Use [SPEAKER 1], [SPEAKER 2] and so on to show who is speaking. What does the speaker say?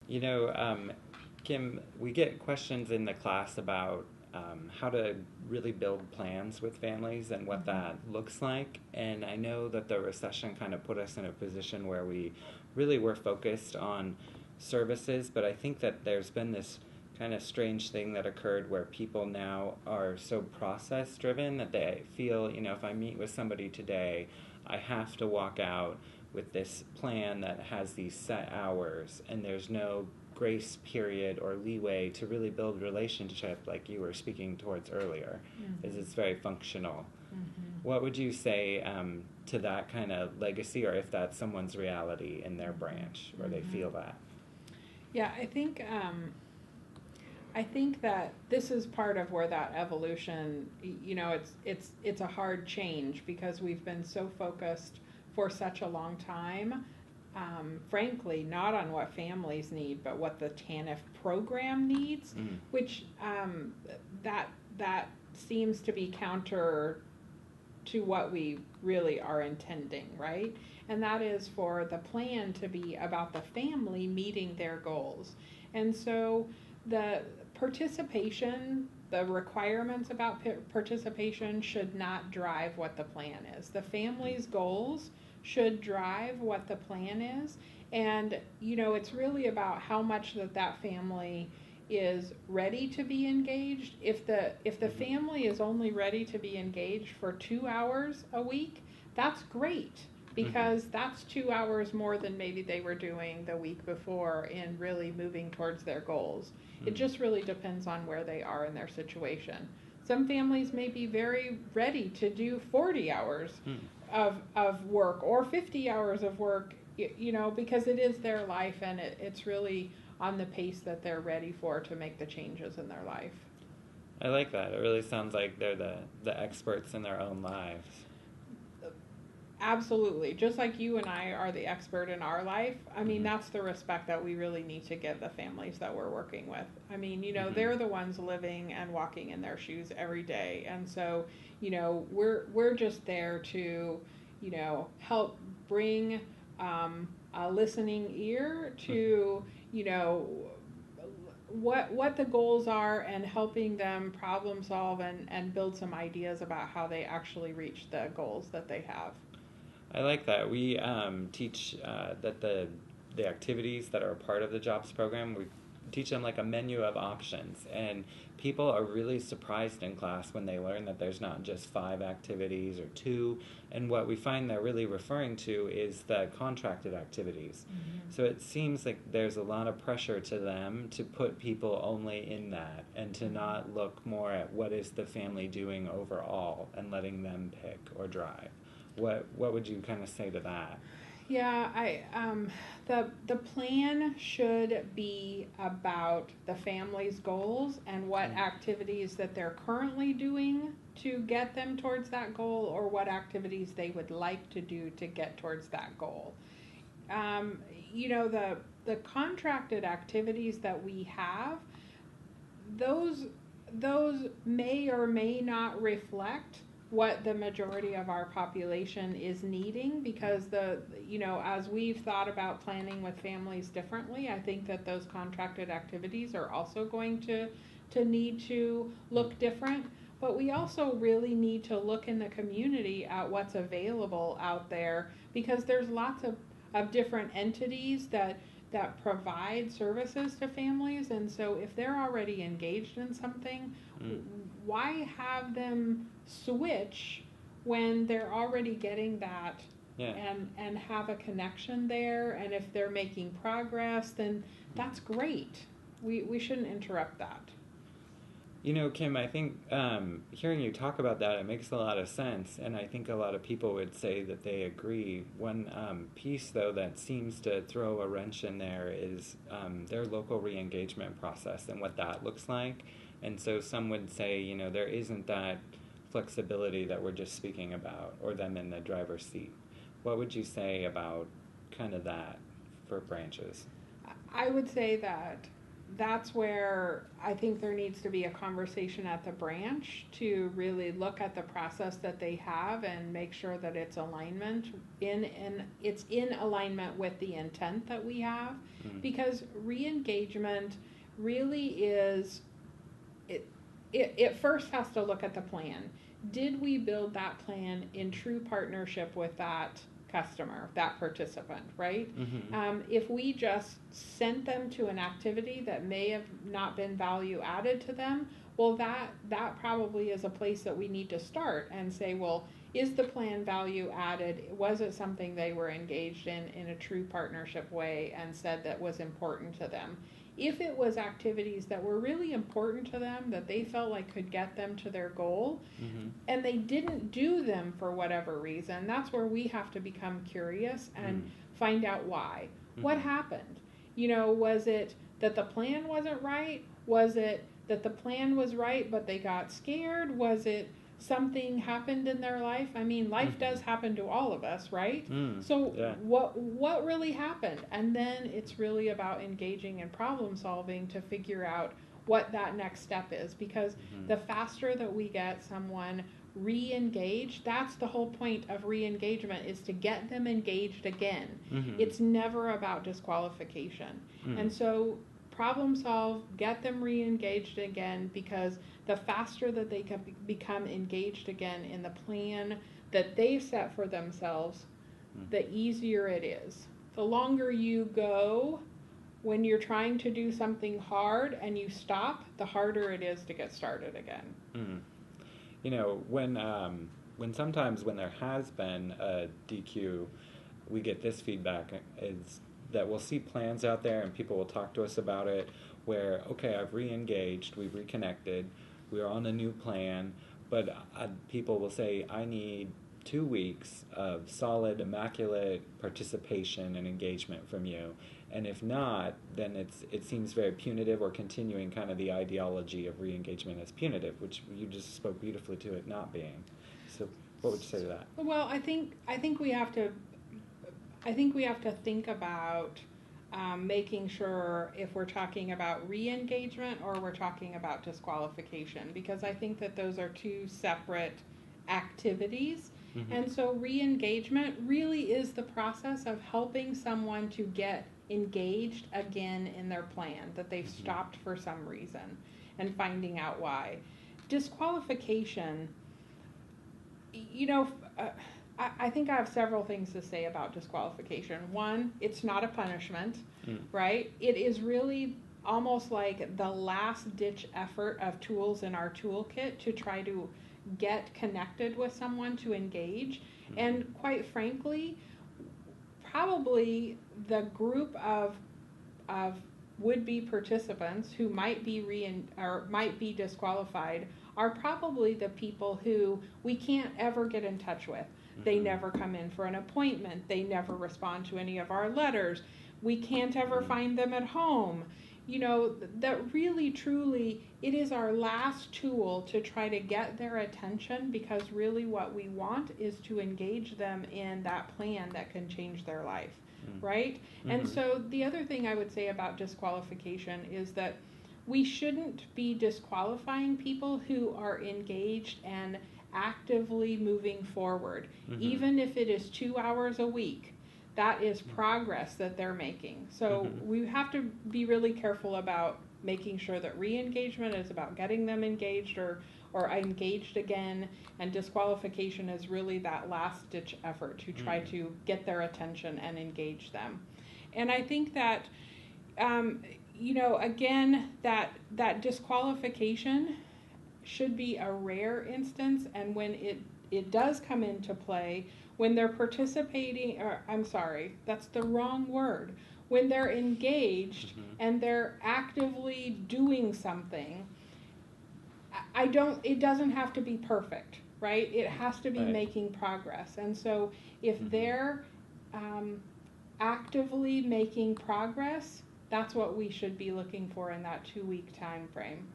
[SPEAKER 1] You know, Kim, we get questions in the class about how to really build plans with families and what
[SPEAKER 2] Mhm.
[SPEAKER 1] that looks like. And I know that the recession kind of put us in a position where we really were focused on services, but I think that there's been this kind of strange thing that occurred where people now are so process driven that they feel, if I meet with somebody today, I have to walk out with this plan that has these set hours and there's no grace period or leeway to really build relationship like you were speaking towards earlier, is
[SPEAKER 2] Mhm.
[SPEAKER 1] it's very functional.
[SPEAKER 2] Mhm.
[SPEAKER 1] What would you say to that kind of legacy, or if that's someone's reality in their
[SPEAKER 2] Mhm.
[SPEAKER 1] branch or they
[SPEAKER 2] Mhm.
[SPEAKER 1] feel that?
[SPEAKER 2] Yeah, I think that this is part of where that evolution, it's a hard change because we've been so focused for such a long time, frankly, not on what families need, but what the TANF program needs,
[SPEAKER 1] Mm.
[SPEAKER 2] which that seems to be counter to what we really are intending, right? And that is for the plan to be about the family meeting their goals. And so the participation, the requirements about participation should not drive what the plan is. The family's goals should drive what the plan is. And, it's really about how much that family is ready to be engaged. If the
[SPEAKER 1] Mm-hmm.
[SPEAKER 2] family is only ready to be engaged for 2 hours a week, that's great
[SPEAKER 1] Mm-hmm.
[SPEAKER 2] because that's 2 hours more than maybe they were doing the week before in really moving towards their goals. It
[SPEAKER 1] Mm.
[SPEAKER 2] just really depends on where they are in their situation. Some families may be very ready to do 40 hours
[SPEAKER 1] Mm.
[SPEAKER 2] of work or 50 hours of work, because it is their life and it's really on the pace that they're ready for to make the changes in their life.
[SPEAKER 1] I like that. It really sounds like they're the experts in their own lives.
[SPEAKER 2] Absolutely. Just like you and I are the expert in our life, I mean,
[SPEAKER 1] Mm-hmm.
[SPEAKER 2] that's the respect that we really need to give the families that we're working with. I mean,
[SPEAKER 1] Mm-hmm.
[SPEAKER 2] they're the ones living and walking in their shoes every day. And so, we're just there to, help bring a listening ear
[SPEAKER 1] Mm-hmm.
[SPEAKER 2] to, you know, what the goals are and helping them problem solve and build some ideas about how they actually reach the goals that they have.
[SPEAKER 1] I like that. We teach that the activities that are a part of the jobs program, we teach them like a menu of options, and people are really surprised in class when they learn that there's not just five activities or two. And what we find they're really referring to is the contracted activities.
[SPEAKER 2] Mm-hmm.
[SPEAKER 1] So it seems like there's a lot of pressure to them to put people only in that and to
[SPEAKER 2] Mm-hmm.
[SPEAKER 1] not look more at what is the family doing overall and letting them pick or drive. What would you kind of say to that?
[SPEAKER 2] Yeah, the plan should be about the family's goals and what
[SPEAKER 1] Mm.
[SPEAKER 2] activities that they're currently doing to get them towards that goal, or what activities they would like to do to get towards that goal. Um, the contracted activities that we have, those those may or may not reflect what the majority of our population is needing, because as we've thought about planning with families differently, I think that those contracted activities are also going to need to
[SPEAKER 1] Mm.
[SPEAKER 2] look different. But we also really need to look in the community at what's available out there, because there's lots of different entities that provide services to families. And so if they're already engaged in something,
[SPEAKER 1] Mm.
[SPEAKER 2] why have them switch when they're already getting that
[SPEAKER 1] Yeah.
[SPEAKER 2] and have a connection there? And if they're making progress, then that's great. We shouldn't interrupt that.
[SPEAKER 1] Kim, I think hearing you talk about that, it makes a lot of sense. And I think a lot of people would say that they agree. One piece, though, that seems to throw a wrench in there is their local re engagement process and what that looks like. And so some would say, there isn't that flexibility that we're just speaking about, or them in the driver's seat. What would you say about kind of that for branches?
[SPEAKER 2] I would say that that's where I think there needs to be a conversation at the branch to really look at the process that they have and make sure that it's it's in alignment with the intent that we have, because re-engagement really is, it first has to look at the plan. Did we build that plan in true partnership with that customer, that participant, right? If we just sent them to an activity that may have not been value added to them, well, that probably is a place that we need to start and say, well, is the plan value added? Was it something they were engaged in a true partnership way and said that was important to them? If it was activities that were really important to them, that they felt like could get them to their goal, and they didn't do them for whatever reason, that's where we have to become curious and find out why. What happened? You know, was it that the plan wasn't right? Was it that the plan was right but they got scared? Was it something happened in their life? I mean, life does happen to all of us, right? So what really happened? And then it's really about engaging in problem solving to figure out what that next step is, because the faster that we get someone re-engaged, that's the whole point of re-engagement, is to get them engaged again. It's never about disqualification. And so problem solve, get them re-engaged again, because the faster that they can become engaged again in the plan that they've set for themselves, the easier it is. The longer you go when you're trying to do something hard and you stop, the harder it is to get started again.
[SPEAKER 1] You know, when sometimes when there has been a DQ, we get this feedback, is that we'll see plans out there and people will talk to us about it where, okay, I've re-engaged, we've reconnected, we're on a new plan, but people will say, I need 2 weeks of solid, immaculate participation and engagement from you. And if not, then it seems very punitive, or continuing kind of the ideology of re-engagement as punitive, which you just spoke beautifully to it not being. So what would you say to that?
[SPEAKER 2] Well, I think we have to think about making sure if we're talking about re-engagement or we're talking about disqualification, because I think that those are two separate activities. And so re-engagement really is the process of helping someone to get engaged again in their plan that they've stopped for some reason and finding out why. Disqualification, you know, I think I have several things to say about disqualification. One, it's not a punishment, right? It is really almost like the last ditch effort of tools in our toolkit to try to get connected with someone to engage. And quite frankly, probably the group of would-be participants who might be disqualified are probably the people who we can't ever get in touch with. They never come in for an appointment. They never respond to any of our letters. We can't ever find them at home. You know, that really, truly, it is our last tool to try to get their attention, because really what we want is to engage them in that plan that can change their life, right? And so the other thing I would say about disqualification is that we shouldn't be disqualifying people who are engaged and actively moving forward, even if it is 2 hours a week. That is progress that they're making. So we have to be really careful about making sure that re-engagement is about getting them engaged or engaged again, and disqualification is really that last ditch effort to try to get their attention and engage them. And I think that you know, again, that disqualification should be a rare instance, and when it does come into play, when they're participating, or I'm sorry, that's the wrong word, when they're engaged and they're actively doing something, it doesn't have to be perfect, right? It has to be making progress. And so if they're actively making progress, that's what we should be looking for in that 2-week time frame.